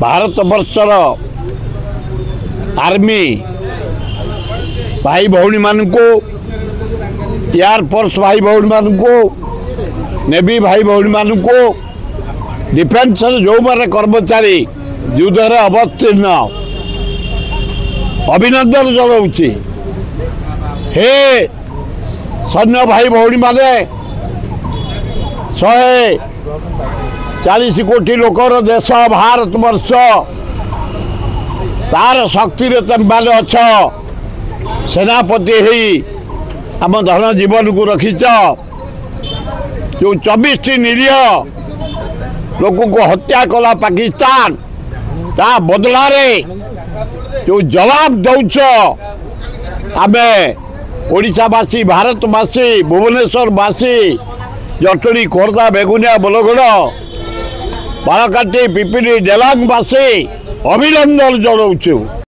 Bharat वर्षर army भाई भौणी मानू air force भाई भौणी मानू नेवी भाई भौणी मानू डिफेन्स जो मैंने कर्मचारी युद्ध अवतीर्ण अभिनंदन जनाऊँगी। हे सैन्य भाई भौणी माने 140 कोटी लोकर देश भारत वर्ष तार शक्ति तुम अछ सेनापति आम धन जीवन को रखीच जो 24 निरीह लोक को हत्या कला पाकिस्तान ता बदलारे जो जवाब दौच आमे ओडिशावासी भारतवासी भुवनेश्वरवासी जटणी खोर्धा बेगुनिया बोलगड़ बालकाटी पिपिली डेलांगवासी अभिनंदन जनाऊँ।